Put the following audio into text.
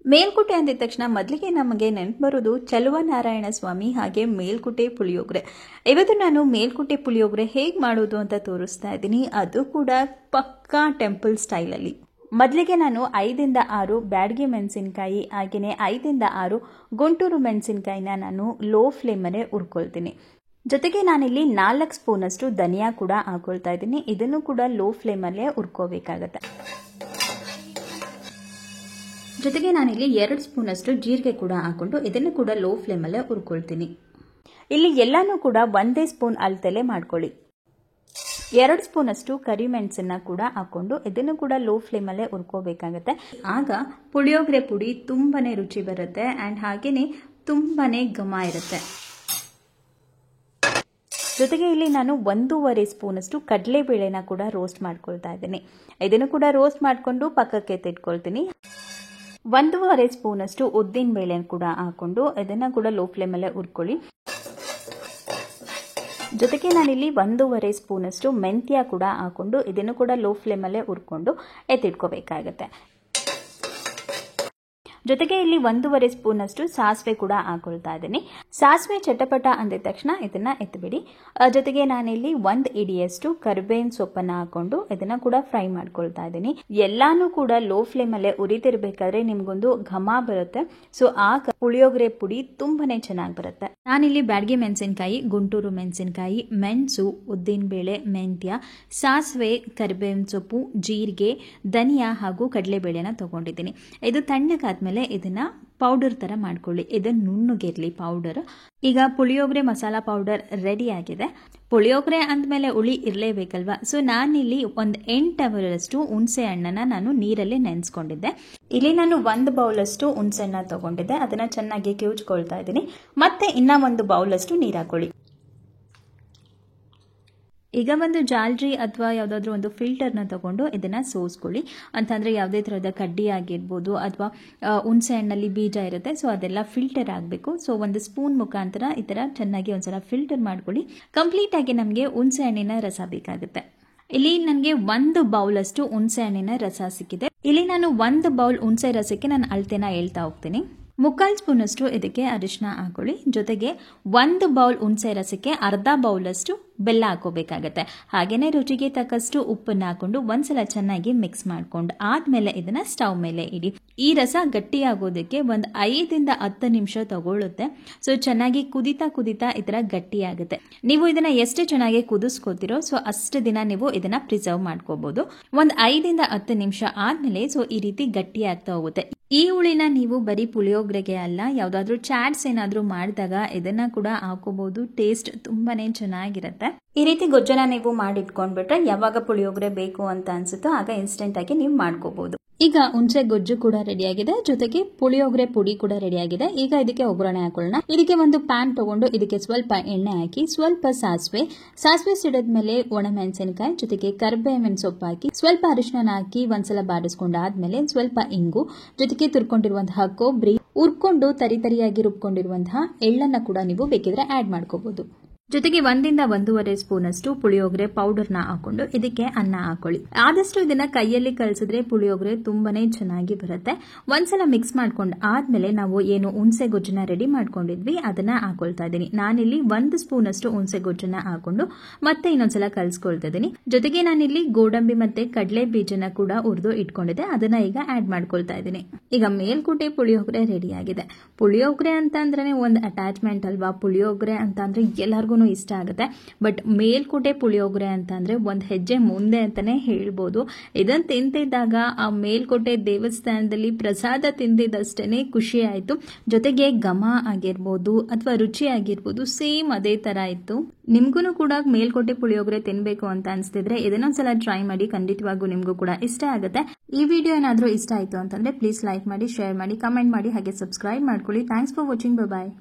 ಮೇಲ್ಕೋಟೆ ಅಂದಿದ ತಕ್ಷಣ ಮೊದಲಿಗೆ ನಮಗೆ ನೆನಪು ಬರೋದು ಚಲುವನಾರಾಯಣ ಸ್ವಾಮಿ ಹಾಗೆ ಮೇಲ್ಕೋಟೆ ಪುಳಿಯೋಗರೆ. ಇವತ್ತು ನಾನು ಮೇಲ್ಕೋಟೆ ಪುಳಿಯೋಗರೆ ಹೇಗೆ ಮಾಡೋದು ಅಂತ ತೋರಿಸ್ತಾ ಇದ್ದೀನಿ, ಅದು ಕೂಡ ಪಕ್ಕಾ ಟೆಂಪಲ್ ಸ್ಟೈಲಲ್ಲಿ. ಮೊದಲಿಗೆ ನಾನು 5 ರಿಂದ 6 ಬ್ಯಾಡಗಿ ಮೆಣಸಿನಕಾಯಿ ಹಾಗೆಯೇ 5 ರಿಂದ 6 ಗುಂಟೂರು ಮೆಣಸಿನಕಾಯಿನ ನಾನು ಲೋ ಫ್ಲೇಮಲ್ಲೇ ಹುರ್ಕೊಳ್ತೀನಿ. ಜೊತೆಗೆ ನಾನಿಲ್ಲಿ 4 ಸ್ಪೂನಷ್ಟು ಧನಿಯಾ ಕೂಡ ಹಾಕೊಳ್ತಾ ಇದ್ದೀನಿ. ಇದನ್ನು ಕೂಡ ಲೋ ಫ್ಲೇಮಲ್ಲೇ ಹುರ್ಕೋಬೇಕಾಗತ್ತೆ. ಜೊತೆಗೆ ನಾನಿಲ್ಲಿ 2 ಸ್ಪೂನಷ್ಟು ಜೀರಿಗೆ ಕೂಡ ಹಾಕೊಂಡು ಇದನ್ನು ಕೂಡ ಲೋ ಫ್ಲೇಮಲ್ಲೇ ಹುರ್ಕೊಳ್ತೀನಿ. ಇಲ್ಲಿ ಎಲ್ಲಾನು ಕೂಡ ಒಂದೇ ಸ್ಪೂನ್ ಅಳತೆಲೆ ಮಾಡ್ಕೊಳ್ಳಿ. 2 ಸ್ಪೂನಷ್ಟು ಕರಿಮೆಣಸನ್ನ ಕೂಡ ಹಾಕೊಂಡು ಇದನ್ನು ಕೂಡ ಲೋ ಫ್ಲೇಮಲ್ಲೇ ಹುರ್ಕೋಬೇಕಾಗತ್ತೆ. ಆಗ ಪುಳಿಯೋಗರೆ ಪುಡಿ ತುಂಬಾನೇ ರುಚಿ ಬರುತ್ತೆ ಆ್ಯಂಡ್ ಹಾಗೆಯೇ ತುಂಬಾನೇ ಘಮ ಇರುತ್ತೆ. ಜೊತೆಗೆ ಇಲ್ಲಿ ನಾನು 1.5 ಸ್ಪೂನಷ್ಟು ಕಡಲೆಬೇಳೆನ ಕೂಡ ರೋಸ್ಟ್ ಮಾಡ್ಕೊಳ್ತಾ ಇದ್ದೀನಿ. ಇದನ್ನು ಕೂಡ ರೋಸ್ಟ್ ಮಾಡಿಕೊಂಡು ಪಕ್ಕಕ್ಕೆ ತೆಗೆದುಕೊಳ್ತೀನಿ. 1.5 ಸ್ಪೂನಷ್ಟು ಉದ್ದಿನ ಬೇಳೆ ಕೂಡ ಹಾಕೊಂಡು ಇದನ್ನ ಕೂಡ ಲೋ ಫ್ಲೇಮಲ್ಲೇ ಹುರ್ಕೊಳ್ಳಿ. ಜೊತೆಗೆ ನಾನಿಲ್ಲಿ 1.5 ಸ್ಪೂನಷ್ಟು ಮೆಂತ್ಯ ಕೂಡ ಹಾಕೊಂಡು ಇದನ್ನು ಕೂಡ ಲೋ ಫ್ಲೇಮಲ್ಲೇ ಹುರ್ಕೊಂಡು ಎತ್ತಿಟ್ಕೋಬೇಕಾಗತ್ತೆ. ಜೊತೆಗೆ ಇಲ್ಲಿ 1.5 ಸ್ಪೂನಷ್ಟು ಸಾಸಿವೆ ಕೂಡ ಹಾಕೊಳ್ತಾ ಇದ್ದೀನಿ. ಸಾಸಿವೆ ಚಟಪಟ ಅಂದಿದ ತಕ್ಷಣ ಇದನ್ನ ಎತ್ತಿಬಿಡಿ. ಜೊತೆಗೆ ನಾನಿಲ್ಲಿ 1 ಹಿಡಿಯಷ್ಟು ಕರಿಬೇವಿನ ಸೊಪ್ಪನ್ನ ಹಾಕೊಂಡು ಇದನ್ನ ಕೂಡ ಫ್ರೈ ಮಾಡ್ಕೊಳ್ತಾ ಇದ್ದೀನಿ. ಎಲ್ಲಾನು ಕೂಡ ಲೋ ಫ್ಲೇಮಲ್ಲೇ ಉರಿತಿರ್ಬೇಕಾದ್ರೆ ನಿಮ್ಗೊಂದು ಘಮ ಬರುತ್ತೆ. ಸೊ ಆಗ ಪುಳಿಯೋಗರೆ ಪುಡಿ ತುಂಬಾನೇ ಚೆನ್ನಾಗಿ ಬರುತ್ತೆ. ನಾನಿಲ್ಲಿ ಬ್ಯಾಡಗಿ ಮೆಣಸಿನಕಾಯಿ, ಗುಂಟೂರು ಮೆಣಸಿನಕಾಯಿ, ಮೆಣಸು, ಉದ್ದಿನ ಬೇಳೆ, ಮೆಂತ್ಯ, ಸಾಸಿವೆ, ಕರಿಬೇವಿನ ಸೊಪ್ಪು, ಜೀರಿಗೆ, ಧನಿಯಾ ಹಾಗೂ ಕಡಲೆಬೇಳೆನ ತಗೊಂಡಿದ್ದೀನಿ. ಇದು ತಣ್ಣಗಾದ್ಮೇಲೆ ಇದನ್ನ ಪೌಡರ್ ತರ ಮಾಡ್ಕೊಳ್ಳಿ. ಇದು ನುಣ್ಣಗಿರ್ಲಿ ಪೌಡರ್. ಈಗ ಪುಳಿಯೋಗರೆ ಮಸಾಲಾ ಪೌಡರ್ ರೆಡಿ ಆಗಿದೆ. ಪುಳಿಯೋಗರೆ ಅಂದಮೇಲೆ ಹುಳಿ ಇರಲೇಬೇಕಲ್ವಾ. ಸೊ ನಾನಿಲ್ಲಿ ಒಂದು 8 ಅವರಷ್ಟು ಹುಣಸೆ ಹಣ್ಣನ್ನ ನಾನು ನೀರಲ್ಲಿ ನೆನೆಸ್ಕೊಂಡಿದ್ದೆ. ಇಲ್ಲಿ ನಾನು 1 ಬೌಲಷ್ಟು ಹುಣಸೆ ಹಣ್ಣ ತಗೊಂಡಿದ್ದೆ. ಅದನ್ನ ಚೆನ್ನಾಗಿ ಕಿವುಚ್ಕೊಳ್ತಾ ಇದ್ದೀನಿ. ಮತ್ತೆ ಇನ್ನ 1 ಬೌಲಷ್ಟು ನೀರು ಹಾಕೊಳ್ಳಿ. ಈಗ ಒಂದು ಜಾಲ್ರಿ ಅಥವಾ ಯಾವುದಾದ್ರೂ ಒಂದು ಫಿಲ್ಟರ್ನ ತಗೊಂಡು ಇದನ್ನ ಸೋಸ್ಕೊಳ್ಳಿ. ಅಂತಂದ್ರೆ ಯಾವುದೇ ಥರದ ಕಡ್ಡಿ ಆಗಿರ್ಬೋದು ಅಥವಾ ಹುಣಸೆ ಹಣ್ಣಲ್ಲಿ ಬೀಜ ಇರುತ್ತೆ. ಸೊ ಅದೆಲ್ಲ ಫಿಲ್ಟರ್ ಆಗಬೇಕು. ಸೊ 1 ಸ್ಪೂನ್ ಮುಖಾಂತರ ಈ ಥರ ಚೆನ್ನಾಗಿ ಒಂದ್ಸಲ ಫಿಲ್ಟರ್ ಮಾಡ್ಕೊಳ್ಳಿ. ಕಂಪ್ಲೀಟ್ ಆಗಿ ನಮಗೆ ಹುಣಸೆ ಹಣ್ಣಿನ ರಸ ಬೇಕಾಗುತ್ತೆ. ಇಲ್ಲಿ ನನಗೆ 1 ಬೌಲಷ್ಟು ಹುಣಸೆ ಹಣ್ಣಿನ ರಸ ಸಿಕ್ಕಿದೆ. ಇಲ್ಲಿ ನಾನು 1 ಬೌಲ್ ಹುಣಸೆ ರಸಕ್ಕೆ ನಾನು ಅಳತೆನ ಹೇಳ್ತಾ ಹೋಗ್ತೀನಿ. 3/4 ಸ್ಪೂನಷ್ಟು ಇದಕ್ಕೆ ಅರಿಶಿನ ಹಾಕೊಳ್ಳಿ. ಜೊತೆಗೆ 1 ಬೌಲ್ ಹುಣಸೆ ರಸಕ್ಕೆ ಅರ್ಧ ಬೌಲಷ್ಟು ಬೆಲ್ಲ ಹಾಕೋಬೇಕಾಗತ್ತೆ. ಹಾಗೇನೆ ರುಚಿಗೆ ತಕ್ಕಷ್ಟು ಉಪ್ಪನ್ನ ಹಾಕೊಂಡು ಒಂದ್ಸಲ ಚೆನ್ನಾಗಿ ಮಿಕ್ಸ್ ಮಾಡ್ಕೊಂಡು ಆದ್ಮೇಲೆ ಇದನ್ನ ಸ್ಟವ್ ಮೇಲೆ ಇಡಿ. ಈ ರಸ ಗಟ್ಟಿ ಆಗೋದಕ್ಕೆ 5 ರಿಂದ 10 ನಿಮಿಷ ತಗೊಳ್ಳುತ್ತೆ. ಸೊ ಚೆನ್ನಾಗಿ ಕುದಿತಾ ಈ ತರ ಗಟ್ಟಿ ಆಗುತ್ತೆ. ನೀವು ಇದನ್ನ ಎಷ್ಟು ಚೆನ್ನಾಗಿ ಕುದಿಸ್ಕೋತಿರೋ ಸೊ ಅಷ್ಟು ದಿನ ನೀವು ಇದನ್ನ ಪ್ರಿಸರ್ವ್ ಮಾಡ್ಕೋಬಹುದು. 5 ರಿಂದ 10 ನಿಮಿಷ ಆದ್ಮೇಲೆ ಸೊ ಈ ರೀತಿ ಗಟ್ಟಿ ಆಗ್ತಾ ಹೋಗುತ್ತೆ. ಈ ಹುಳಿನ ನೀವು ಬರೀ ಪುಳಿಯೋಗರೆಗೆ ಅಲ್ಲ, ಯಾವ್ದಾದ್ರು ಚಾಟ್ಸ್ ಏನಾದ್ರೂ ಮಾಡಿದಾಗ ಇದನ್ನ ಕೂಡ ಹಾಕೋಬಹುದು. ಟೇಸ್ಟ್ ತುಂಬಾನೇ ಚೆನ್ನಾಗಿರುತ್ತೆ. ಈ ರೀತಿ ಗೊಜ್ಜನ ನೀವು ಮಾಡಿಟ್ಕೊಂಡ್ಬಿಟ್ರೆ ಯಾವಾಗ ಪುಳಿಯೋಗರೆ ಬೇಕು ಅಂತ ಅನ್ಸುತ್ತೋ ಆಗ ಇನ್ಸ್ಟೆಂಟ್ ಆಗಿ ನೀವು ಮಾಡ್ಕೋಬಹುದು. ಈಗ ಹುಣಸೆ ಗೊಜ್ಜು ಕೂಡ ರೆಡಿ ಆಗಿದೆ. ಜೊತೆಗೆ ಪುಳಿಯೋಗರೆ ಪುಡಿ ಕೂಡ ರೆಡಿ ಆಗಿದೆ. ಈಗ ಇದಕ್ಕೆ ಒಗ್ಗರಣೆ ಹಾಕೊಳ್ಳೋಣ. ಇದಕ್ಕೆ ಒಂದು ಪ್ಯಾನ್ ತಗೊಂಡು ಇದಕ್ಕೆ ಸ್ವಲ್ಪ ಎಣ್ಣೆ ಹಾಕಿ, ಸ್ವಲ್ಪ ಸಾಸಿವೆ ಸಿಡಿದ್ಮೇಲೆ ಒಣಮೆಣಸಿನಕಾಯಿ ಜೊತೆಗೆ ಕರಿಬೇವಿನ ಸೊಪ್ಪು ಹಾಕಿ, ಸ್ವಲ್ಪ ಅರಿಶಿನ ಹಾಕಿ ಒಂದ್ಸಲ ಬಾಡಿಸ್ಕೊಂಡಾದ್ಮೇಲೆ ಸ್ವಲ್ಪ ಇಂಗು ಜೊತೆಗೆ ತುರ್ಕೊಂಡಿರುವಂತಹ ಕೊಬ್ಬರಿ, ಹುರ್ಕೊಂಡು ತರಿಯಾಗಿ ರುಬ್ಕೊಂಡಿರುವಂತಹ ಎಳ್ಳನ್ನ ಕೂಡ ನೀವು ಬೇಕಿದ್ರೆ ಆಡ್ ಮಾಡ್ಕೋಬಹುದು. ಜೊತೆಗೆ 1 ರಿಂದ 1.5 ಸ್ಪೂನಷ್ಟು ಪುಳಿಯೋಗರೆ ಪೌಡರ್ನ ಹಾಕೊಂಡು ಇದಕ್ಕೆ ಅನ್ನ ಹಾಕೊಳ್ಳಿ. ಆದಷ್ಟು ಇದನ್ನ ಕೈಯಲ್ಲಿ ಕಲಸಿದ್ರೆ ಪುಳಿಯೋಗರೆ ತುಂಬಾನೇ ಚೆನ್ನಾಗಿ ಬರುತ್ತೆ. ಒಂದ್ಸಲ ಮಿಕ್ಸ್ ಮಾಡ್ಕೊಂಡು ಆದ್ಮೇಲೆ ನಾವು ಏನು ಹುಣಸೆ ಗೊಜ್ಜನ್ನ ರೆಡಿ ಮಾಡ್ಕೊಂಡಿದ್ವಿ ಅದನ್ನ ಹಾಕೊಳ್ತಾ ಇದ್ದೀನಿ. ನಾನಿಲ್ಲಿ 1 ಸ್ಪೂನಷ್ಟು ಹುಣಸೆ ಗೊಜ್ಜನ್ನ ಹಾಕೊಂಡು ಮತ್ತೆ ಇನ್ನೊಂದ್ಸಲ ಕಲ್ಸ್ಕೊಳ್ತಾ ಇದ್ದೀನಿ. ಜೊತೆಗೆ ನಾನಿಲ್ಲಿ ಗೋಡಂಬಿ ಮತ್ತೆ ಕಡಲೆ ಬೀಜನ ಕೂಡ ಹುರಿದು ಇಟ್ಕೊಂಡಿದ್ದೆ. ಅದನ್ನ ಈಗ ಆಡ್ ಮಾಡ್ಕೊಳ್ತಾ ಇದ್ದೀನಿ. ಈಗ ಮೇಲ್ಕೋಟೆ ಪುಳಿಯೋಗರೆ ರೆಡಿ ಆಗಿದೆ. ಪುಳಿಯೋಗರೆ ಅಂತ ಅಂದ್ರೆ ಒಂದು ಅಟ್ಯಾಚ್ಮೆಂಟ್ ಅಲ್ವಾ. ಪುಳಿಯೋಗರೆ ಅಂತ ಅಂದ್ರೆ ಎಲ್ಲರಿಗೂ ಇಷ್ಟ ಆಗುತ್ತೆ. ಬಟ್ ಮೇಲ್ಕೋಟೆ ಪುಳಿಯೋಗರೆ ಅಂತ ಅಂದ್ರೆ ಒಂದ್ ಹೆಜ್ಜೆ ಮುಂದೆ ಅಂತಾನೆ ಹೇಳ್ಬೋದು. ಇದನ್ನ ತಿಂತಿದ್ದಾಗ ಆ ಮೇಲ್ಕೋಟೆ ದೇವಸ್ಥಾನದಲ್ಲಿ ಪ್ರಸಾದ ತಿಂದಿದ್ದಷ್ಟೇನೆ ಖುಷಿ ಆಯ್ತು. ಜೊತೆಗೆ ಘಮ ಆಗಿರ್ಬೋದು ಅಥವಾ ರುಚಿ ಆಗಿರ್ಬೋದು ಸೇಮ್ ಅದೇ ತರ ಇತ್ತು. ನಿಮ್ಗೂ ಕೂಡ ಮೇಲ್ಕೋಟೆ ಪುಳಿಯೋಗರೆ ತಿನ್ಬೇಕು ಅಂತ ಅನ್ಸ್ತಿದ್ರೆ ಇದನ್ನೊಂದ್ಸಲ ಟ್ರೈ ಮಾಡಿ. ಖಂಡಿತವಾಗೂ ನಿಮ್ಗೂ ಕೂಡ ಇಷ್ಟ ಆಗುತ್ತೆ. ಈ ವಿಡಿಯೋ ಏನಾದ್ರೂ ಇಷ್ಟ ಆಯ್ತು ಅಂತಂದ್ರೆ ಪ್ಲೀಸ್ ಲೈಕ್ ಮಾಡಿ, ಶೇರ್ ಮಾಡಿ, ಕಮೆಂಟ್ ಮಾಡಿ, ಹಾಗೆ ಸಬ್ಸ್ಕ್ರೈಬ್ ಮಾಡ್ಕೊಳ್ಳಿ. Thanks for watching. ಬಾಯ್.